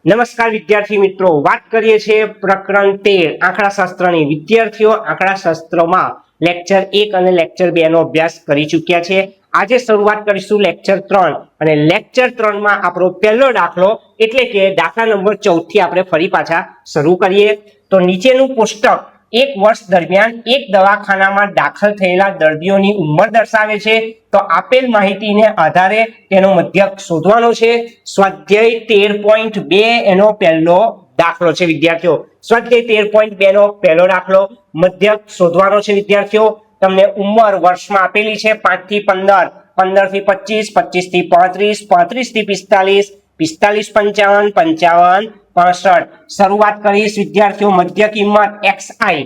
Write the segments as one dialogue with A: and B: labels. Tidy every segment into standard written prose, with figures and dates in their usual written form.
A: નમસ્કાર વિદ્યાર્થી મિત્રો, વાત કરીએ છીએ પ્રકરણ 13 આંકડાશાસ્ત્રની. વિદ્યાર્થીઓ આંકડાશાસ્ત્રમાં લેક્ચર 1 અને લેક્ચર 2 નો અભ્યાસ કરી ચૂક્યા છે. આજે શરૂઆત કરીશું લેક્ચર 3 અને લેક્ચર 3 માં આપણો પહેલો દાખલો એટલે કે દાખલા નંબર 14 થી આપણે ફરી પાછા શરૂ કરીએ. તો નીચેનું કોષ્ટક એક વર્ષ દરમિયાન એક દવાખાનામાં દાખલ થયેલા દર્દીઓની ઉંમર દર્શાવે છે. તો આપેલ માહિતીને આધારે તેનો મધ્યક શોધવાનો છે. સ્વાધ્યાય 13.2 એનો પહેલો દાખલો છે વિદ્યાર્થીઓ. સ્વાધ્યાય 13.2 નો પહેલો દાખલો મધ્યક શોધવાનો છે વિદ્યાર્થીઓ. તમને ઉંમર વર્ષમાં આપેલી છે 5 થી 15, 15 થી 25, 25 થી 35, 35 થી 45, 45 55, 55 65. શરૂઆત કરીશ વિદ્યાર્થીઓ. મધ્ય કિંમત xi.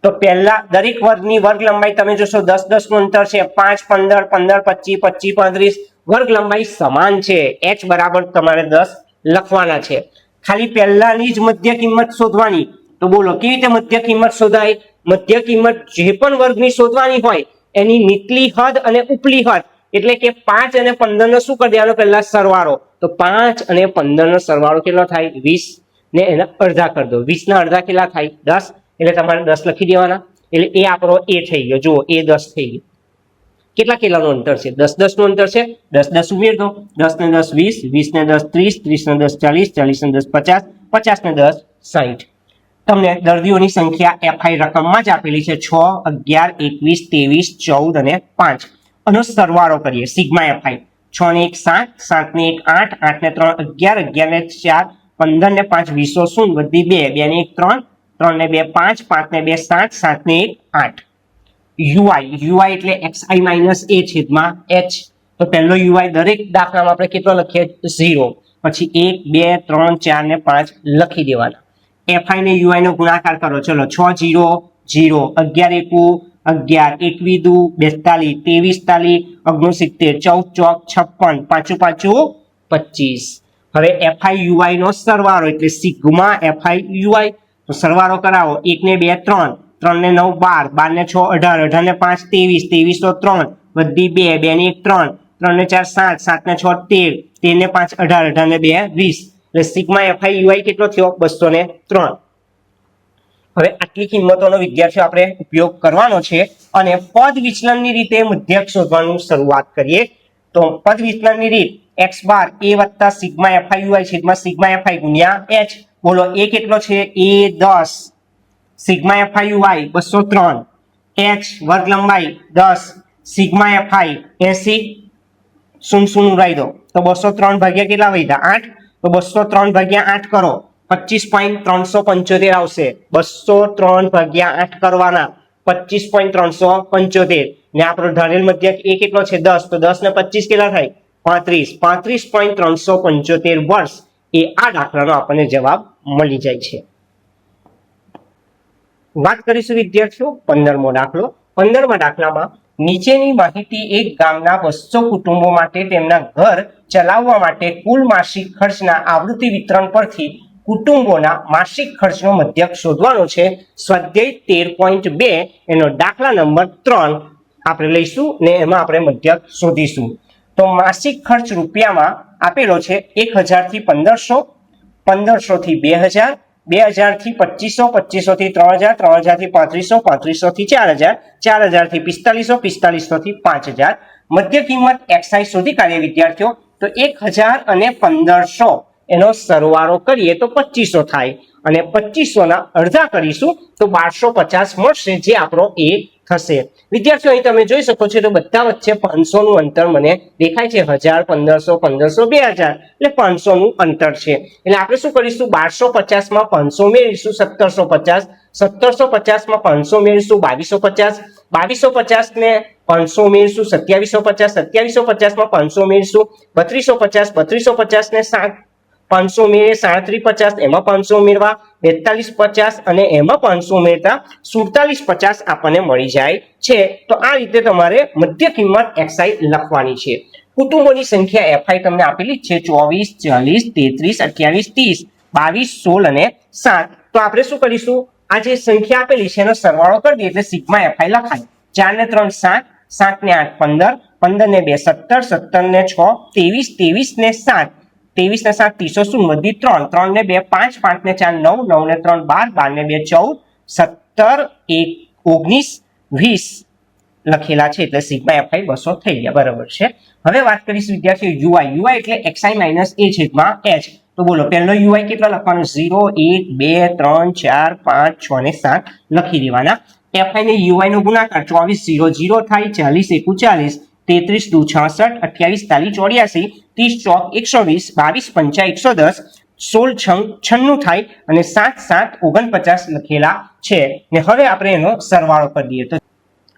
A: તો પહેલા દરેક વર્ગની વર્ગ લંબાઈ તમે જોશો 10 10 નું અંતર છે. 5 15 15 25 25 35 વર્ગ લંબાઈ સમાન છે. h બરાબર તમારે 10 લખવાના છે. ખાલી પહેલાની જ મધ્ય કિંમત શોધવાની. તો બોલો કેવી રીતે મધ્ય કિંમત શોધાય? મધ્ય કિંમત જે પણ વર્ગની શોધવાની હોય એની નીચલી હદ અને ઉપલી હદ એટલે કે 5 અને 15 નો શું કરી દેવાનો પહેલા સરવાળો. તો 5 અને 15 નો સરવાળો કેટલો થાય? 20 ને એના અડધા કરી દો. 20 ના અડધા કેટલા થાય? 10. એટલે તમારે 10 લખી દેવાના. એટલે એ આપણો એ થઈ ગયો. જુઓ એ 10 થઈ ગયો. કેટલા કેટલાનું અંતર છે? 10 10 નું અંતર છે. 10 10 ઉમેર દો. 10 ને 10 20, 20 ને 10 30, 30 ને 10 40, 40 ને 10 50, 50 ને 10 60. તમને દર્દીઓની સંખ્યા FI રકમમાં જ આપેલી છે 6 11 21 23 14 અને 5. આનો સરવાળો કરીએ. સિગ્મા FI 6 ને 1 7, 7 ને 1 8, 8 ને 3 11, 11 ને 4 15 ને 5 20 શૂન્ય વધી 2, 2 ને 1 3, 3 ને 2 5, 5 ને 2 7, 7 ને 1 8. UI એટલે xi માઇનસ a છેદમાં h. તો પહેલો UI દરેક દાખલામાં આપણે કેટલો લખીએ? 0. પછી 1 2 3 4 ને 5 લખી દેવાના. FI ને UI નો ગુણાકાર કરો. ચલો 6 0 0, 11 1 11, 21 2 42, 23 69, 14 ચોક 56, 5 5 25. હવે FI UI નો સરવાળો એટલે સિગ્મા FI UI. તો સરવાળો કરાવો. 1 ને 2 3, 3 ને 9 12, 12 ને 6 18, 18 ને 5 23, 23 તો 3 વધી 2, 2 ને 1 3, 3 ને 4 7, 7 ને 6 13, 13 ને 5 18, 18 ને 2 20. એટલે સિગ્મા FI UI કેટલો થયો? 203. હવે આટલી કિંમતોનો વિદ્યાર્થીઓ આપણે ઉપયોગ કરવાનો છે અને પદ વિચલનની રીતે મધ્યક શોધવાનું શરૂઆત કરીએ. તો પદ વિચલનની રીત x બાર a વત્તા સિગ્મા FI UI છેદમાં સિગ્મા FI ગુણ્યા h. બોલો a કેટલો છે? a 10, sigma FI UI 203, h વર્ગ લંબાઈ 10, સિગ્મા FI 80, શૂન્ય શૂન્ય ઉડાવી દો. તો 203 ભાગ્યા કેટલા વધ્યા? 8. તો 203 ભાગ્યા 8 કરો 25.375 આવશે. 203 ભાગ્યા 8 કરવાના 25.375. ને આપણો ધારેલ મધ્યક એ કેટલો છે? 10. તો 10 ને 25 કેટલા થાય? 35. 35.375 વર્ષ એ આ દાખલાનો આપણને જવાબ મળી જાય છે. વાત કરીશું વિદ્યાર્થીઓ 15મો દાખલો. 15મા દાખલામાં નીચેની માહિતી એક ગામના 200 કુટુંબો માટે તેમના ઘર ચલાવવા માટે કુલ માસિક ખર્ચના આવૃત્તિ વિતરણ પરથી કુટુંબોના માસિક ખર્ચનો મધ્યક શોધવાનો છે. સ્વાધ્યાય 13.2 એનો દાખલા નંબર 3 આપણે લઈશું ને એમાં આપણે મધ્યક શોધીશું. તો માસિક ખર્ચ રૂપિયામાં આપેલો છે 1000 થી 1500, 1500 થી 2000, 2000 થી 2500, 2500 થી 3000, 3000 થી 3500, 3500 થી 4000, 4000 થી 4500, 4500 થી 5000. મધ્ય કિંમત xi શોધી કાઢીએ વિદ્યાર્થીઓ. તો 1000 અને 1500 એનો સરવાળો કરીએ તો 2500 થાય અને 2500 ના અડધા કરીશું તો 1250 મળશે જે આપણો a થશે. વિદ્યાર્થીઓ અહીં તમે જોઈ શકો છો તો બધા વચ્ચે 500 નું અંતર મને દેખાય છે. 1000 1500 1500 2000 એટલે 500 નું અંતર છે. એટલે આપણે શું કરીશું? 1250 માં 500 ઉમેરીશું 1750, 1750 માં 500 ઉમેરીશું 2250, 2250 ને 500 ઉમેરીશું 2750, 2750 માં 500 ઉમેરીશું 3250, 3250 ને 500 ઉમેરીએ 3750, એમાં 500 ઉમેરવા 4250 અને એમાં 500 ઉમેરતા 4750 આપણને મળી જાય છે. તો આ રીતે તમારે મધ્ય કિંમત xi લખવાની છે. કુટુંબોની સંખ્યા FI તમને આપેલી છે 24 40 33 28 30 22 16 અને 7. તો આપણે શું કરીશું? આ જે સંખ્યા આપેલી છે એનો સરવાળો કરી દઈએ એટલે સિગ્મા FI લખાય. 4 ને 3 7, 7 ને 8 15, 15 ને 2 17, 17 ને 6 23, 23 ને 7 23 ને 7 30 શું વધી 3 3 ને 2 5 5 ને 4 9 9 ને 3 12 12 ને 2 14 17 1 19 20 લખેલા છે એટલે સિગ્મા એફઆઈ 200 થઈ ગયા બરાબર છે। હવે વાત કરીશું વિદ્યાર્થીઓ યુઆઈ યુઆઈ એટલે xi માઇનસ a છેદમાં h। તો બોલો પહેલો યુઆઈ કેટલો લખવાનો 0 1 2 3 4 5 6 ને 7 લખી દેવાના। એફઆઈ ને યુઆઈ નો ગુણાકાર 24 0 0 થાય 40 1 40 33 2 66 28 44 84 30 120 22 5 110 16 96 થાય અને 7 7 49 લખેલા છે ને હવે આપણે એનો સરવાળો કરી દઈએ। તો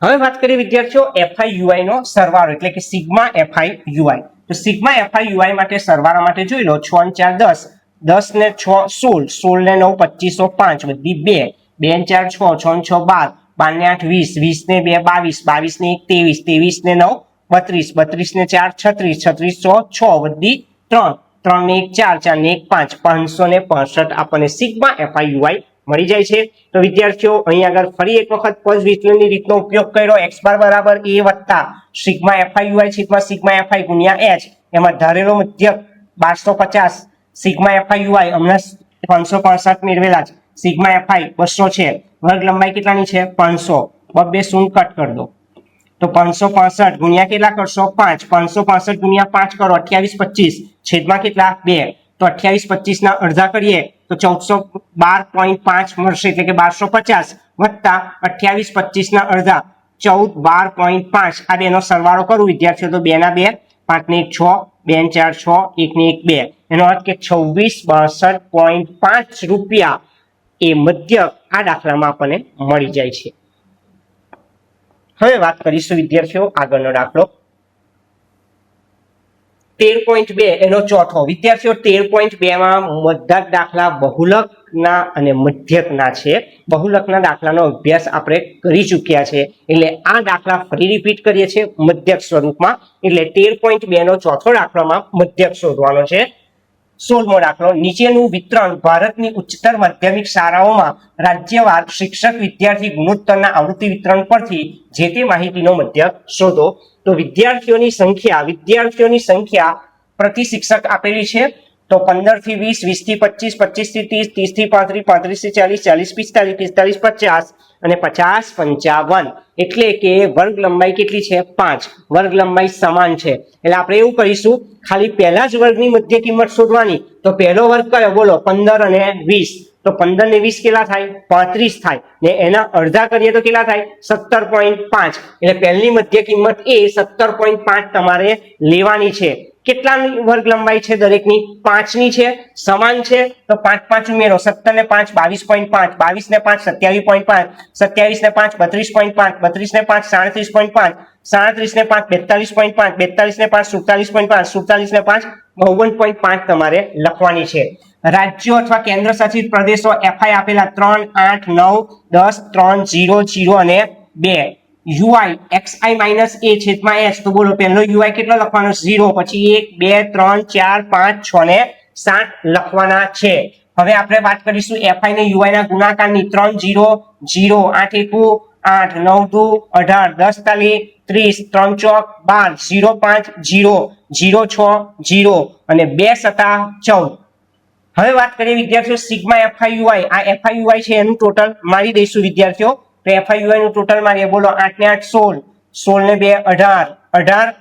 A: હવે વાત કરીએ વિદ્યાર્થીઓ એફઆઈ યુઆઈ નો સરવાળો એટલે કે સિગ્મા એફઆઈ યુઆઈ। તો સિગ્મા એફઆઈ યુઆઈ માટે સરવાળા માટે જોઈ લો 6 ને 4 10 10 ને 6 16 16 ને 9 2505 વધી 2 2 ને 4 6 6 ને 6 12 12 ને 8 20 20 ને 2 22 22 ને 1 23 23 ને 9 32 32 ને 4 36 36 6 વધી 3 3 ને 1 4 4 ને 1 5 565 આપણને સિગ્મા એફઆઈ યુઆઈ મળી જાય છે। તો વિદ્યાર્થીઓ અહીં આગળ ફરી એક વખત પદ વિચલનની રીતનો ઉપયોગ કર્યો x બાર બરાબર a વત્તા સિગ્મા એફઆઈ યુઆઈ છેદમાં સિગ્મા એફઆઈ ગુણ્યા h એમાં ધારેલો મધ્યક 1250 સિગ્મા એફઆઈ યુઆઈ હમણાં 565 મેળવેલા છે સિગ્મા એફઆઈ 200 છે વર્ગ લંબાઈ કેટલાની છે 500 બબે શૂન્ય કટ કરી દો તો 565 ગુણ્યા કેટલા કરશો 5 565 ગુણ્યા 5 કરો 28 25 છેદમાં કેટલા 2 તો 28 25 ના અડધા કરીએ તો 1412.5 મળશે એટલે કે 1250 વત્તા 28 25 ના અડધા 14 12.5 આ બેનો સરવાળો કરું વિદ્યાર્થીઓ તો 2 ના 2 5 ને 1 6 2 ને 4 6 1 ને 1 2 એનો અર્થ કે 2662.5 રૂપિયા એ મધ્યક આ દાખલામાં આપણને મળી જાય છે। હવે વાત કરીશું વિદ્યાર્થીઓ આગળનો દાખલો 13.2 એનો ચોથો વિદ્યાર્થીઓ 13.2 માં બધા જ દાખલા બહુલકના અને મધ્યકના છે। બહુલકના દાખલાનો અભ્યાસ આપણે કરી ચૂક્યા છે એટલે આ દાખલા ફરી રિપીટ કરીએ છીએ મધ્યક સ્વરૂપમાં। એટલે 13.2 નો ચોથો દાખલામાં મધ્યક શોધવાનો છે। 16મો દાખલો નીચેનું વિતરણ ભારતની ઉચ્ચતર માધ્યમિક શાળાઓમાં રાજ્યવાર શિક્ષક વિદ્યાર્થી ગુણોત્તરના આવૃત્તિ વિતરણ પરથી જે તે માહિતીનો મધ્યક શોધો। તો વિદ્યાર્થીઓની સંખ્યા પ્રતિ શિક્ષક આપેલી છે તો 15 થી 20 20 થી 25 25 થી 30 30 થી 35 35 થી 40 40 45 45 50 અને 50 55 એટલે કે વર્ગ લંબાઈ કેટલી છે 5 વર્ગ લંબાઈ સમાન છે એટલે આપણે એવું કરીશું ખાલી પહેલા જ વર્ગની મધ્ય કિંમત શોધવાની। તો પહેલો વર્ગ કયો બોલો 15 અને 20 તો 15 ને 20 કેટલા થાય 35 થાય ને એના અડધા કરીએ તો કેટલા થાય 17.5 એટલે પહેલી મધ્ય કિંમત એ 17.5 તમારે લેવાની છે। કેટલાની વર્ગ લંબાઈ છે દરેકની 5 ની છે સમાન છે તો 5 5 ઉમેરો 17 ને 5 22.5 22 ને 5 27.5 27 ને 5 32.5 32 ને 5 37.5 37 ને 5 42.5 42 ને 5 47.5 47 ને 5 52.5 તમારે લખવાની છે। રાજ્યો અથવા કેન્દ્ર શાસિત પ્રદેશો એફઆઈ આપેલા 3 8 9 10 3 0 0 અને 2 યુઆઈ xi માઇનસ a છેદમાં h તો બોલો પહેલો યુઆઈ કેટલો લખવાનો 0 પછી 1 2 3 4 5 6 ને 7 લખવાના છે। હવે આપણે વાત કરીશું એફઆઈ ને યુઆઈ ના ગુણાકારની 3 0 0 8 1 8 9 2 18 10 તાલી 30 3 ચોક 12 0 5 0 0 6 0 અને 2 સતા 14। હવે વાત કરીએ વિદ્યાર્થીઓ સિગ્મા એફઆઈ યુઆઈ આ એફઆઈ યુઆઈ છે એનું ટોટલ મારી દઈશું વિદ્યાર્થીઓ તો એફઆઈ યુઆઈ નું ટોટલ મારીએ બોલો 8 ને 8 16 16 ને 2 18 18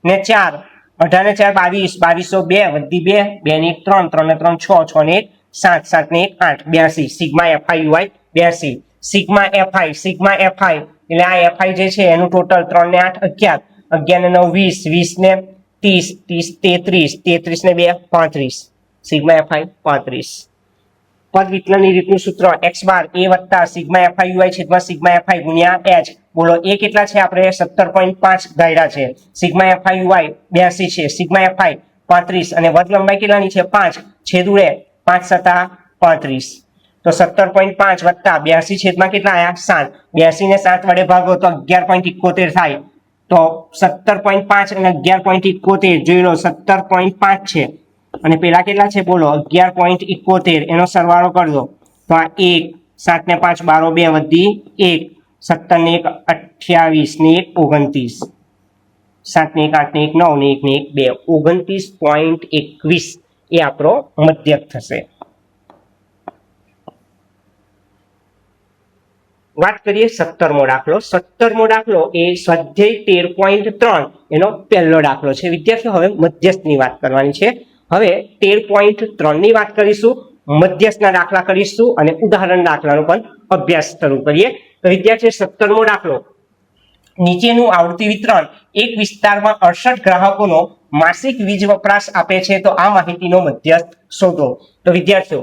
A: ને 4 18 ને 4 22 22 વધી 2 2 ને 1 3 3 ને 3 6 6 ને 1 7 7 ને 1 8 82 sigma FI UI 82 sigma FI એટલે આ એફઆઈ જે છે એનું ટોટલ 3 ને 8 11 11 ને 9 20 20 ને 30 30 33 ને 2 35 સિગ્મા એફઆઈ 35 પદ વિચલનની રીતનું સૂત્ર x બાર a વત્તા સિગ્મા એફઆઈ યુઆઈ છેદમાં સિગ્મા એફઆઈ ગુણ્યા h બોલો a કેટલા છે આપણે 17.5 ધાર્યા છે સિગ્મા એફઆઈ યુઆઈ 82 છે સિગ્મા એફઆઈ 35 અને વર્ગ લંબાઈ કેટલાની છે 5 છેદુડે 5 સતા 35 તો 17.5 વત્તા 82 છેદમાં કેટલા આયા 7 82 ને 7 વડે ભાગો તો 11.71 થાય તો 17.5 અને 11.71 જોઈ લો 17.5 છે અને પેલા કેટલા છે બોલો 11.71 એનો સરવાળો કરી દો તો આ 1 7 ને 5 12 2 વધી 1 17 ને 1 28 ને 1 29 7 ને 1 8 ને 1 9 ને 1 ને 1 2 29.21 એ આપણો મધ્યક થશે. વાત કરીએ 17મો દાખલો. 17મો દાખલો એ સ્વાધ્યાય 13.3 એનો પહેલો દાખલો છે. વિદ્યાર્થીઓ હવે મધ્યસ્થની વાત કરવાની છે. હવે 13.3 ની વાત કરીશું, મધ્યસ્થના દાખલા કરીશું અને ઉદાહરણ દાખલાનો પણ અભ્યાસ શરૂ કરીએ. તો વિદ્યાર્થીઓ 17મો દાખલો, નીચેનું આવૃત્તિ વિતરણ એક વિસ્તારમાં 68 ગ્રાહકોનો માસિક વીજ વપરાશ આપે છે, તો આ માહિતીનો મધ્યસ્થ શોધો. તો વિદ્યાર્થીઓ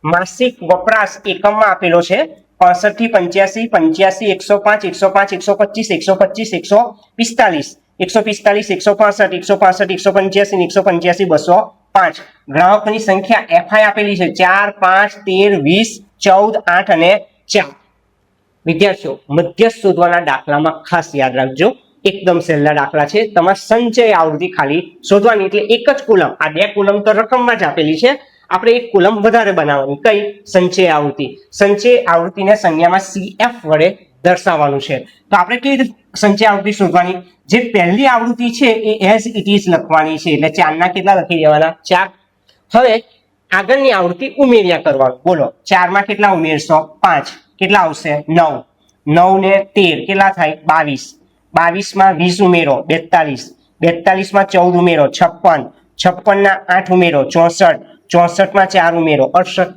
A: માસિક વપરાશ એકમમાં આપેલો છે 65 થી 85, 85, 105, 105, 125, 125, 145, 145, 165, 165, 185, 185, 205. ગ્રાહકોની સંખ્યા એફઆઈ આપેલી છે 4, 5, 13, 20, 14, 8 અને 4. વિદ્યાર્થીઓ મધ્યસ્થ શોધવાના દાખલામાં ખાસ યાદ રાખજો, એકદમ સહેલા દાખલા છે. તમારે સંચય આવૃત્તિ ખાલી શોધવાની, એટલે એક જ કોલમ, આ 2 કોલમ તો રકમમાં જ આપેલી છે, આપણે એક કોલમ વધારે બનાવવાની. કઈ? સંચય આવૃત્તિ. સંચય આવૃત્તિને સંજ્ઞામાં CF વડે દર્શાવવાનું છે. તો આપણે કેવી રીતે સંચય આવૃત્તિ શોધવાની? જે પહેલી આવૃત્તિ છે એ એઝ ઇટ ઇઝ લખવાની છે, એટલે 4 ના કેટલા લખી દેવાના? 4. હવે આગળની આવૃત્તિ ઉમેર્યા કરવાનું. બોલો 4 માં કેટલા ઉમેરશો? 5. કેટલા આવશે? 9. 9 ને 13 કેટલા થાય? 22. 22 માં 20 ઉમેરો 42. 42 માં 14 ઉમેરો 56. 56 ના 8 ઉમેરો 64. 64 માં 4 ઉમેરો 68.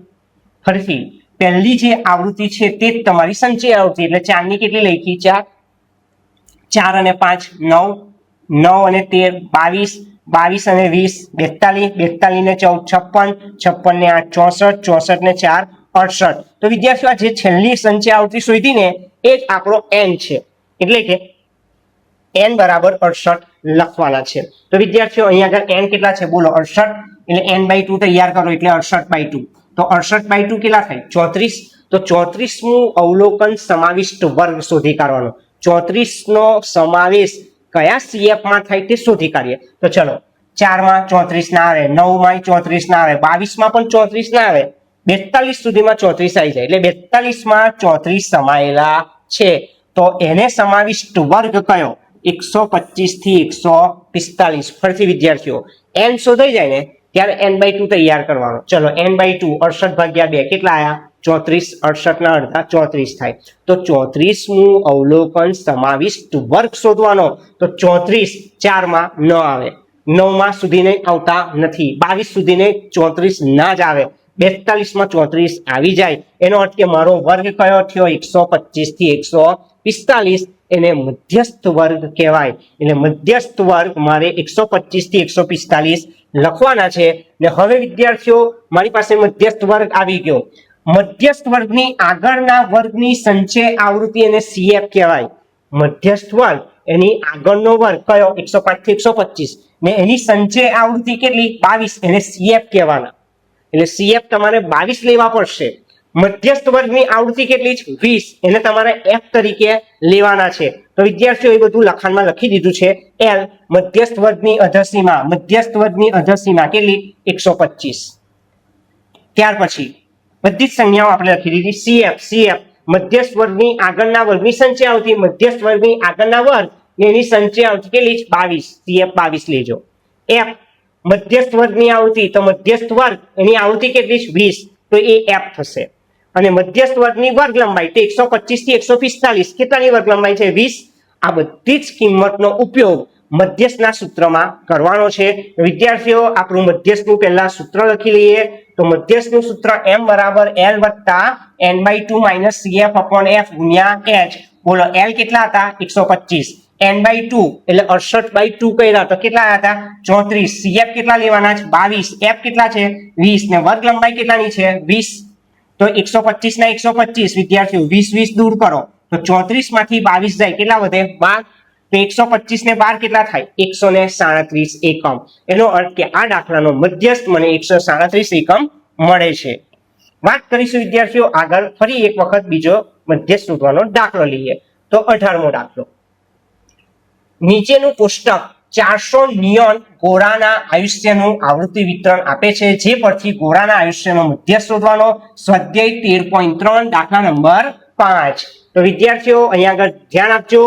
A: ફરીથી પહેલી જે આવૃત્તિ છે તે જ તમારી સંચય આવૃત્તિ, એટલે 4 ની કેટલી લખી? 4. 4 અને 5 9. 9 અને 13 22. 22 અને 20 42. 42 ને 14 56. 56 ને 8 64. 64 ને 4 68. તો વિદ્યાર્થીઓ જે છેલ્લી સંચય આવૃત્તિ શોધી ને એ જ આપણો n છે, એટલે કે n બરાબર 68 લખવાના છે. તો વિદ્યાર્થીઓ અહીંયા આગળ n કેટલા છે? બોલો 68, એટલે n/2 તૈયાર કરો, એટલે 68/2. તો 68/2 કેટલા થાય? 34. તો 34મું અવલોકન સમાવિષ્ટ વર્ગ શોધી કાઢવાનો. 34 નો સમાવેશ કયા CF માં થાય તે શોધી કાઢીએ. તો ચલો 4 માં 34 ના આવે, 9 માં 34 ના આવે, 22 માં પણ 34 ના આવે, 42 સુધીમાં 34 આવી જાય, એટલે 42 માં 34 સમાયેલા છે. તો એને સમાવિષ્ટ વર્ગ કયો? 125 થી 145. ફરીથી વિદ્યાર્થીઓ n શોધાઈ જાય ને ત્યારે n/2 તૈયાર કરવાનો. ચલો n/2 68/2 કેટલા આયા? 34. 68 ના અડધા 34 થાય. તો 34મું અવલોકન સમાવિષ્ટ વર્ગ શોધવાનો. તો 34 4 માં ન આવે, 9 માં સુધીને આવતા નથી, 22 સુધીને 34 ના જ આવે, 42 માં 34 આવી જાય. એનો અર્થ કે મારો વર્ગ કયો થયો? 125 થી 145. એને મધ્યસ્થ વર્ગ કહેવાય. એટલે મધ્યસ્થ વર્ગ મારે 125 થી 145 લખવાના છે. ને હવે વિદ્યાર્થીઓ મારી પાસે મધ્યસ્થ વર્ગ આવી ગયો. મધ્યસ્થ વર્ગની આગળના વર્ગની સંચય આવૃત્તિ એને CF કહેવાય. મધ્યસ્થ વર્ગ એની આગળનો વર્ગ કયો? 105 થી 125, ને એની સંચય આવૃત્તિ કેટલી? 22, એને CF કહેવાના. એટલે CF તમારે 22 લેવા પડશે. મધ્યસ્થ વર્ગની આવૃત્તિ કેટલી છે? 20, એને તમારે F તરીકે લેવાના છે. તો વિદ્યાર્થીઓ એ બધું લખાણમાં લખી દીધું છે. L મધ્યસ્થ વર્ગની અધસીમા, મધ્યસ્થ વર્ગની અધસીમા કેટલી? 125. ત્યાર પછી બધી જ સંજ્ઞાઓ આપણે લખી દીધી. CF મધ્યસ્થ વર્ગની આગળના વર્ગની સંચય આવૃત્તિ, મધ્યસ્થ વર્ગની આગળના વર્ગ એની સંચય આવૃત્તિ કેટલી છે? 22. CF 22 લેજો. F મધ્યસ્થ વર્ગની આવૃત્તિ, તો મધ્યસ્થ વર્ગ એની આવૃત્તિ કેટલી છે? 20, તો એ F થશે. અને મધ્યસ્થ વર્ગની વર્ગ લંબાઈ તો 125 થી 145. કેટલાની વર્ગ લંબાઈ છે? 20. આ બધી જ કિંમતનો ઉપયોગ મધ્યસ્થના સૂત્રમાં કરવાનો છે. વિદ્યાર્થીઓ આપણું મધ્યસ્થનું પહેલા સૂત્ર લખી લઈએ. તો મધ્યસ્થનું સૂત્ર m બરાબર l વત્તા n/2 - CF/F ગુણ્યા h. બોલો l કેટલા હતા? 125. n/2 એટલે 68/2 કર્યા તો કેટલા હતા? 34. CF કેટલા લેવાના છે? 22. F કેટલા છે? 20, ને વર્ગ લંબાઈ કેટલાની છે? 20. તો 125 ના 125 વિદ્યાર્થીઓ 20 દૂર કરો તો 34 માંથી 22 જાય, કેટલા વધે? 12. તો 125 ને 12 કેટલા થાય? 137 એકમ. એનો અર્થ કે આ દાખલાનો મધ્યસ્થ મને 137 એકમ મળે છે. વાત કરીશું વિદ્યાર્થીઓ આગળ ફરી એક વખત બીજો મધ્યસ્થ શોધવાનો દાખલો લઈએ. તો 18મો દાખલો, નીચેનું કોષ્ટક 400 નિયોન ગોળાના આયુષ્યનું આવૃત્તિ વિતરણ આપે છે, જે પરથી ગોળાના આયુષ્યનો મધ્યસ્થ શોધવાનો. સ્વાધ્યાય 13.3 દાખલા નંબર 5. તો વિદ્યાર્થીઓ અહીંયા આગળ ધ્યાન આપજો.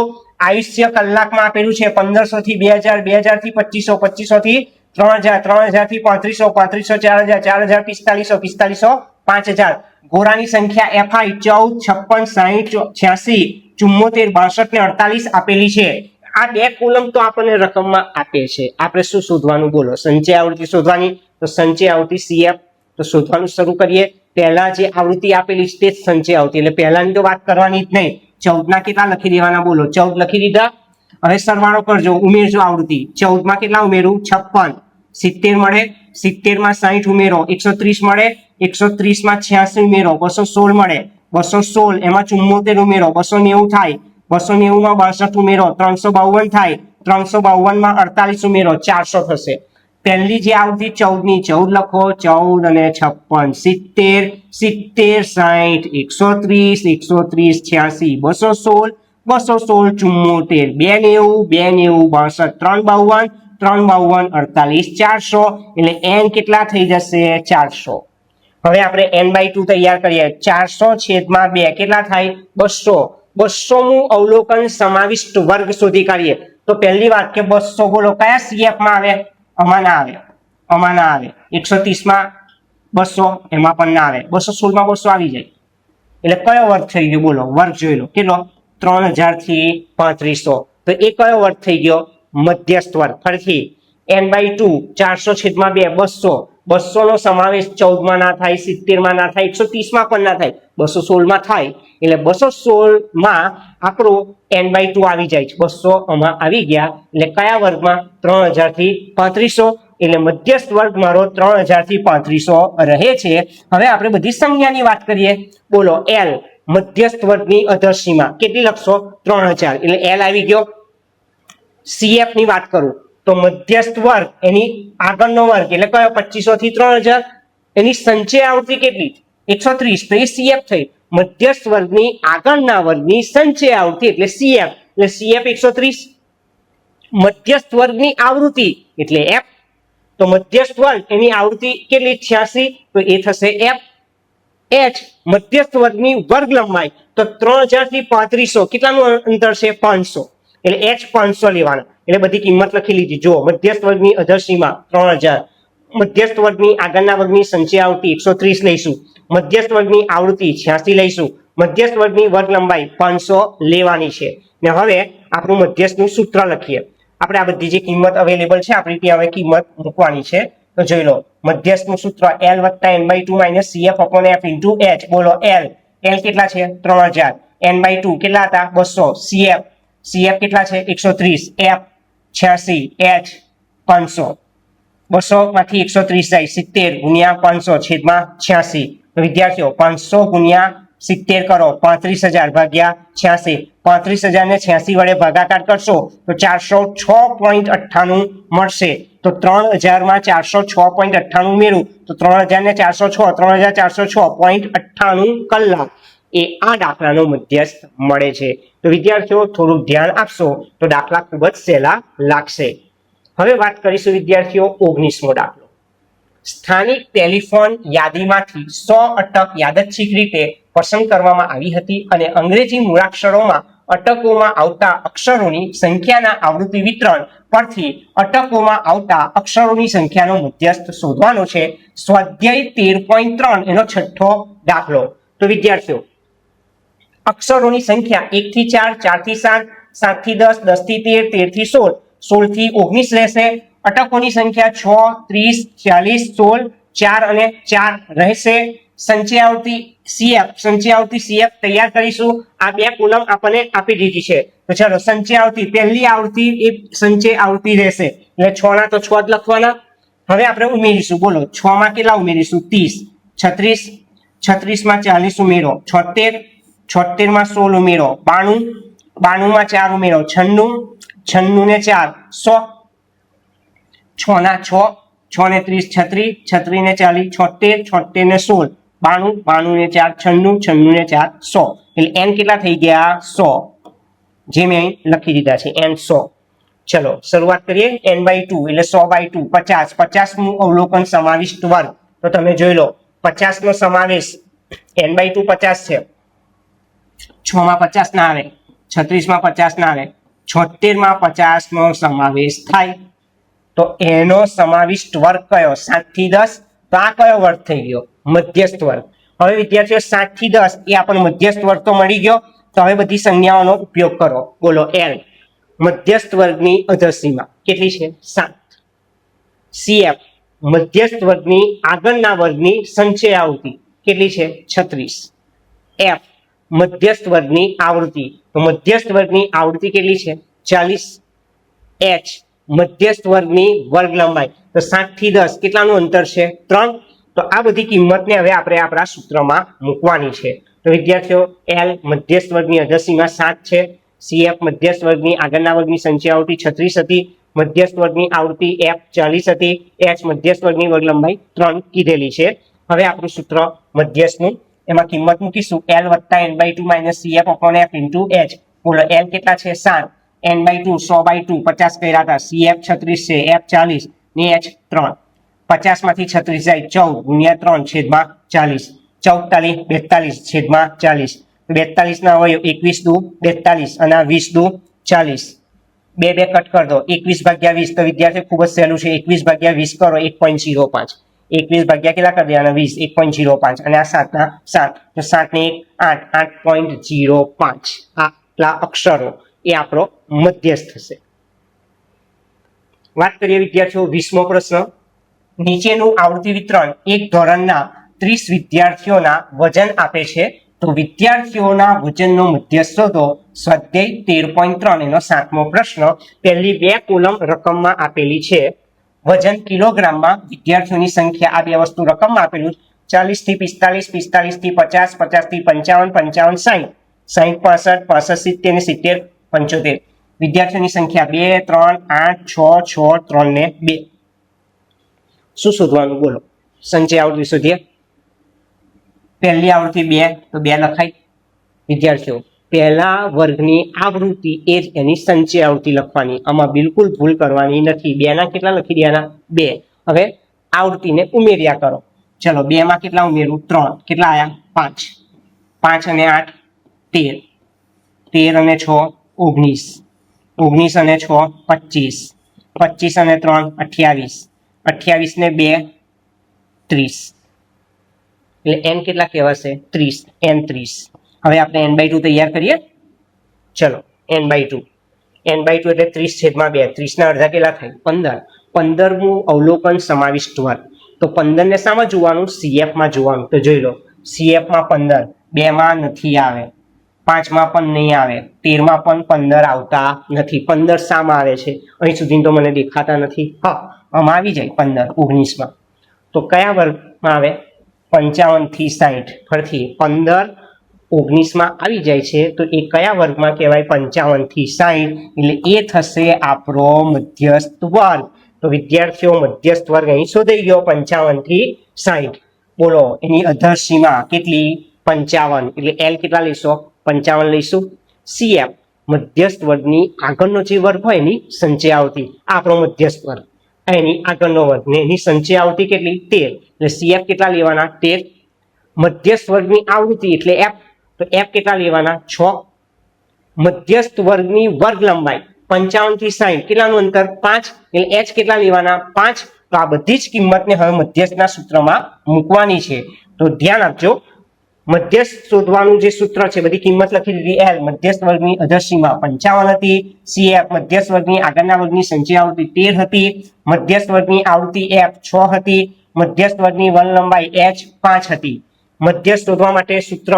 A: આયુષ્ય કલાકમાં આપેલું છે 1500 થી 2000, 2000 થી 2500, 2500 થી 3000 થી 3500, 3500 4000, 4000 4500, 4500 5000. ઘોડાની સંખ્યા FI 14, 56, 60, 86, 74, 62 ને 48 આપેલી છે. આ બે કોલમ તો આપણને રકમમાં આપે છે. આપણે શું શોધવાનું બોલો? સંચય આવૃત્તિ શોધવાની. તો સંચય આવૃત્તિ CF તો શોધવાનું શરૂ કરીએ. પહેલા જે આવૃત્તિ આપેલી છે તે જ સંચય આવૃત્તિ, એટલે પહેલાની તો વાત કરવાની જ નહીં. 14 ના કેટલા લખી દેવાના બોલો? 14 લખી દીધા. હવે સરવાળો કરજો, ઉમેરજો આવૃત્તિ. 14 માં કેટલા ઉમેરું? 56. 70 મળે, 70 માં 60 ઉમેરો, 130 મળે, 130 માં 86 ઉમેરો, 216 મળે, 216 એમાં 74 ઉમેરો, 290 થાય, 290 માં 62 ઉમેરો, 352 થાય, 352 માં 48 ઉમેરો, 400 થશે. પહેલી જે આવૃત્તિ 14 ની 14 લખો, 14 અને 56, 70, 70, 60, 130, 130, 86, 216, 216, 74, 290, 62, 352, 48, 400. એટલે n કેટલા થઈ જશે? 400. હવે આપણે n/2 તૈયાર કરીએ. 400 છેદમાં 2 કેટલા થાય? 200. 200 નું અવલોકન સમાવિષ્ટ વર્ગ શોધી કાઢીએ. તો પહેલી વાત કે 200 બોલો કયા CF માં આવે? આમાં ના આવે, આમાં ના આવે. 130 માં 200 એમાં પણ ના આવે. 216 માં 200 આવી જાય. એટલે કયો વર્ગ થઈ ગયો બોલો? વર્ગ જોઈ લો કેટલો? 3000 થી 3500. તો એ કયો વર્ગ થઈ ગયો? મધ્યસ્થ વર્ગ. ફરીથી n/2 400 છેદમાં 2 200. 200 નો સમાવેશ 14 માં ના થાય, 70 માં ના થાય, 130 માં પણ ના થાય, 216 માં થાય. એટલે 216 માં આપણું n/2 આવી જાય છે. 200 આમાં આવી ગયા. એટલે કયા વર્ગમાં? 3000 થી 3500. એટલે મધ્યસ્થ વર્ગ મારો 3000 થી 3500 રહે છે. હવે આપણે બધી સંજ્ઞાની વાત કરીએ. બોલો L મધ્યસ્થ વર્ગની અધરસીમા કેટલી લખશો? 3000. એટલે L આવી ગયો. CF ની વાત કરું તો મધ્યસ્થ વર્ગ એની આગળનો વર્ગ એટલે કયો? 2500 થી 3000. એની સંચય આવૃત્તિ કેટલી? 130. તો એ CF થઈ. મધ્યસ્થ વર્ગની આગળના વર્ગની સંચય આવૃત્તિ એટલે CF. એટલે CF 130. મધ્યસ્થ વર્ગની આવૃત્તિ એટલે F. તો મધ્યસ્થ વર્ગ એની આવૃત્તિ કેટલી? 86. તો એ થશે F. H મધ્યસ્થ વર્ગની વર્ગ લંબાઈ તો 3000 થી 3500 કેટલાનું અંતર છે? 500. એટલે H 500 લેવાના. એટલે બધી કિંમત લખી લીધી. જો મધ્યસ્થ વર્ગની અધરસીમા 3000, મધ્યસ્થ વર્ગની આગળના વર્ગની સંચય આવૃત્તિ 130 લઈશું, મધ્યસ્થ વર્ગની આવૃત્તિ 86 લઈશું, મધ્યસ્થ વર્ગની વર્ગ લંબાઈ 500 લેવાની છે. ને હવે આપણું મધ્યસ્થનું સૂત્ર લખીએ. આપણે આ બધી જે કિંમત અવેલેબલ છે આપણી ત્યાં હવે કિંમત મૂકવાની છે. તો જોઈ લો મધ્યસ્થનું સૂત્ર L + n/2 - CF/F * H. બોલો L કેટલા છે? 3000. n/2 કેટલા હતા? 200. CF કેટલા છે? 130. F 86. H 500. 200 માંથી 130 જાય 70 ગુણ્યા 500 છેદમાં 86. તો વિદ્યાર્થીઓ 500 ગુણ્યા 70 કરો 35000 ભાગ્યા 86. 35000 ને 86 વડે ભાગાકાર કરશો તો 406.98 મળશે. તો 3000 માં 406.98 ઉમેરું તો 3000 ને 406 3406.98 કલાક એ આ દાખલાનો મધ્યસ્થ મળે છે. તો વિદ્યાર્થીઓ થોડું ધ્યાન આપશો તો દાખલા ખૂબ જ સહેલા લાગશે. હવે વાત કરીશું વિદ્યાર્થીઓ 19મો દાખલો. સ્થાનિક ટેલિફોન યાદીમાંથી 100 અટક યાદચ્છિક રીતે પસંદ કરવામાં આવી હતી અને અંગ્રેજી મૂળાક્ષરોમાં અટકોમાં આવતા અક્ષરોની સંખ્યાના આવૃત્તિ વિતરણ પરથી અટકોમાં આવતા અક્ષરોની સંખ્યાનો મધ્યસ્થ શોધવાનો છે. સ્વાધ્યાય 13.3 એનો છઠ્ઠો દાખલો. તો વિદ્યાર્થીઓ અક્ષરોની સંખ્યા 1 થી 4, 4 થી 7, 7 થી 10, 10 થી 13, 13 થી 16, 16 થી 19 રહેશે. અટકોની સંખ્યા 6, 30, 40, 16, 4 અને 4 રહેશે. સંચય આવૃત્તિ CF તૈયાર કરીશું. આ બે કોલમ આપણને આપી દીધી છે. તો ચાલો સંચય આવૃત્તિ પહેલી આવૃત્તિ એ સંચય આવૃત્તિ રહેશે. એટલે 6 ના તો 6 જ લખવાના. હવે આપણે ઉમેરીશું. બોલો 6 માં કેટલા ઉમેરીશું? 30. 36, 36 માં 40 ઉમેરો, 76, 76 માં 16 ઉમેરો, 92, 92 માં 4 ઉમેરો, 96, 96 ને 4 100. 6 ના 6, 6 ને 30 36, 36 ને 40 76, 76 ને 16 92, 92 ને 4 96, 96 ને 4 100. એટલે n કેટલા થઈ ગયા? 100. જે મેં લખી દીધા છે n 100. ચલો શરૂઆત કરીએ. n/2 એટલે 100/2 50. 50 નું અવલોકન સમાવિષ્ટ વર્ગ. તો તમે જોઈ લો 50 નો સમાવેશ n/2 50 છે. 6 માં 50 ના આવે, 36 માં 50 ના આવે, 76 માં 50 નો સમાવેશ થાય. તો એનો સમાવિષ્ટ વર્ગ કયો? 7 થી 10. તો આ કયો વર્ગ થઈ ગયો? મધ્યસ્થ વર્ગ. હવે વિદ્યાર્થીઓ 7 થી 10 એ આપણો મધ્યસ્થ વર્ગ તો મળી ગયો. તો હવે બધી સંજ્ઞાઓનો ઉપયોગ કરો. બોલો L મધ્યસ્થ વર્ગની અધસીમા કેટલી છે? 7. CF મધ્યસ્થ વર્ગની આગળના વર્ગની સંચય આવૃત્તિ કેટલી છે? 36. F મધ્યસ્થ વર્ગની આવૃત્તિ, તો મધ્યસ્થ વર્ગની આવૃત્તિ કેટલી છે? 40. H મધ્યસ્થ વર્ગની વર્ગ લંબાઈ, તો 7 થી 10 કેટલાનું અંતર છે? 3. તો આ બધી કિંમતને હવે આપણે આપણા સૂત્રમાં મૂકવાની છે. તો વિદ્યાર્થીઓ L મધ્યસ્થ વર્ગની અધસીમા 7 છે. CF મધ્યસ્થ વર્ગની આગળના વર્ગની સંચય આવૃત્તિ 36 હતી. મધ્યસ્થ વર્ગની આવૃત્તિ F 40 હતી. H મધ્યસ્થ વર્ગની વર્ગ લંબાઈ 3 કીધેલી છે. હવે આપણું સૂત્ર મધ્યસ્થનું, એમાં કિંમત મૂકીશું L + n/2 - CF / F * H. બોલો L કેટલા છે? 7. n/2 100/2 50 કર્યા હતા. CF 36 છે, F 40 ને H 3. 50 માંથી 36 જાય 14 × 3 / 40. 14 × 42 / 40. 42 ના હોય 21 દુ 42 અને 20 દુ 40. 2 2 કટ કરી દો. 21/20. તો વિદ્યાર્થી ખૂબ જ સહેલું છે. 21/20 કરો 1.05. 21 ભાગ્યા કેટલા કરી દેવાના? 20. 1.05 અને આ 7 ના 7. તો 7 ને 1 8 8.05. આટલા અક્ષરો એ આપણો મધ્યસ્થ થશે. વાત કરીએ વિદ્યાર્થીઓ 20મો પ્રશ્ન. નીચેનું આવૃત્તિ વિતરણ એક ધોરણના 30 વિદ્યાર્થીઓના વજન આપે છે. તો વિદ્યાર્થીઓના વજનનો મધ્યસ્થ શોધો. સ્વાધ્યાય 13.3 એનો 7મો પ્રશ્ન. પહેલી 2 કોલમ રકમમાં આપેલી છે. વજન કિલોગ્રામમાં, વિદ્યાર્થીઓની સંખ્યા, આ 2 વસ્તુ રકમમાં આપેલું. 40 થી 45, 45 થી 50, 50 થી 55, 55 60, 60 65, 65 70 ને 70 75. વિદ્યાર્થીઓની સંખ્યા 2 3 8 6 6 3 ને 2. શું શોધવાનું? બોલો. સંચય આવૃત્તિ શોધીએ. પહેલી આવૃત્તિ 2, તો 2 લખાય. વિદ્યાર્થીઓ પહેલા વર્ગની આવૃત્તિ એ જ એની સંચય આવૃત્તિ લખવાની. આમાં બિલકુલ ભૂલ કરવાની નથી. 2 ના કેટલા લખી દેવાના? 2. હવે આવૃત્તિને ઉમેર્યા કરો. ચલો 2 માં કેટલા ઉમેરું? 3. કેટલા આયા? 5. 5 અને 8 13. 13 અને 6 19. 19 અને 6 25. 25 અને 3 28. 28 ને 2 30. એટલે n કેટલા કહેવાશે? 30. n 30. હવે આપણે n/2 તૈયાર કરીએ. ચલો n/2. n/2 એટલે 30/2. 30 ના અડધા કેટલા થાય? 15. 15મું અવલોકન સમાવિષ્ટ વર્ગ. તો 15 ને શામાં જોવાનું? CF માં જોવાનું. તો જોઈ લો. CF માં 15. 2 માં નથી આવે. 5 માં પણ નહીં આવે. 13 માં પણ 15 આવતા નથી. 15 શામાં આવે છે? અહીં સુધી તો મને દેખાતા નથી. હા, આમાં આવી જાય 15 19 માં. તો કયા વર્ગમાં આવે? 55 થી 60. ફરીથી 15 19 માં આવી જાય છે. તો એ કયા વર્ગમાં કહેવાય? 55 થી 60. એટલે એ થશે આપણો મધ્યસ્થ વર્ગ. તો વિદ્યાર્થીઓ મધ્યસ્થ વર્ગ અહીં શોધાઈ ગયો 55 થી 60. બોલો એની અધરસીમા કેટલી? 55. એટલે L કેટલા લઈશું? 55 લઈશું. CF મધ્યસ્થ વર્ગની આગળનો જે વર્ગ હોય એની સંચય આવૃત્તિ, આપણો મધ્યસ્થ વર્ગ. એની આગળનો વર્ગ ને એની સંચય આવૃત્તિ કેટલી? 13. એટલે CF કેટલા લેવાના? 13. મધ્યસ્થ વર્ગની આવૃત્તિ એટલે F, તો F કેટલા લેવાના? 6. મધ્યસ્થ વર્ગની વર્ગ લંબાઈ 55 થી 60 કેટલાનું અંતર? 5. એટલે H કેટલા લેવાના? 5. તો આ બધી જ કિંમતને હવે મધ્યસ્થના સૂત્રમાં મૂકવાની છે. તો ધ્યાન આપજો. મધ્યસ્થ શોધવાનું જે સૂત્ર છે, બધી કિંમત લખી દીધી. L મધ્યસ્થ વર્ગની અધરસીમા 55 હતી. CF મધ્યસ્થ વર્ગની આગળના વર્ગની સંચય આવૃત્તિ 13 હતી. મધ્યસ્થ વર્ગની આવૃત્તિ F 6 હતી. મધ્યસ્થ વર્ગની વર્ગ લંબાઈ H 5 હતી. મધ્યસ્થ શોધવા માટે સૂત્ર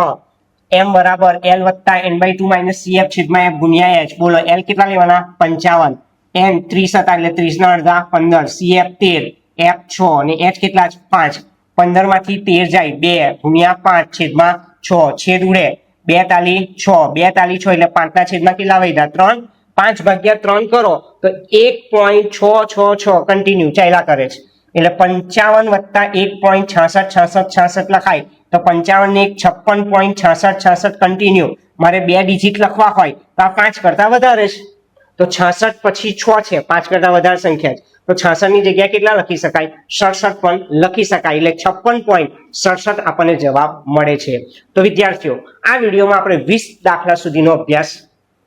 A: M બરાબર L + n/2 - CF/F ગુણ્યા H. બોલો L કેટલા લેવાના? 55. n 30 હતા એટલે 30 ના અડધા 15. CF 13, F 6 અને H કેટલા? 5. 15 માંથી 13 જાય 2 ગુણ્યા 5/6. છેદ ઉડે 2 તાલી 6. 2 તાલી 6 એટલે 5 ના છેદમાં કેટલા વધ્યા? 3. 5/3 કરો તો 1.666 કન્ટિન્યુ ચાલ્યા કરે છે. એટલે 55 + 1.6666 લખાય. તો 55 ને 56.6666 કન્ટિન્યુ. મારે 2 ડિજિટ લખવા હોય તો આ 5 કરતા વધારે છે. તો 66 પછી 6 છે, 5 કરતા વધારે સંખ્યા છે. તો 66 ની જગ્યાએ કેટલા લખી શકાય? 67 પણ લખી શકાય. એટલે 56.67 આપણને જવાબ મળે છે. તો વિદ્યાર્થીઓ આ વિડીયોમાં આપણે 20 દાખલા સુધીનો અભ્યાસ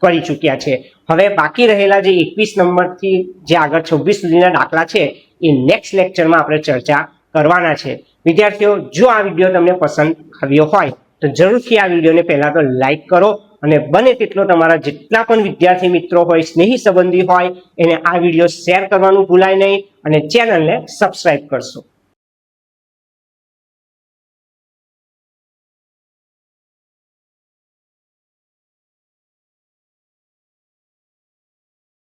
A: કરી ચૂક્યા છે. હવે બાકી રહેલા જે 21 નંબરથી જે આગળ 26 સુધીના દાખલા છે એ નેક્સ્ટ લેક્ચરમાં આપણે ચર્ચા કરવાના છે. વિદ્યાર્થીઓ, જો આ વિડીયો તમને પસંદ આવ્યો હોય તો જરૂરથી આ વિડીયોને પહેલા તો લાઈક કરો અને બને તેટલો તમારા જેટલા પણ વિદ્યાર્થી મિત્રો હોય, સ્નેહી સંબંધી હોય, એને આ વિડીયો શેર કરવાનું ભૂલાય નહીં અને ચેનલને સબસ્ક્રાઇબ કરશો.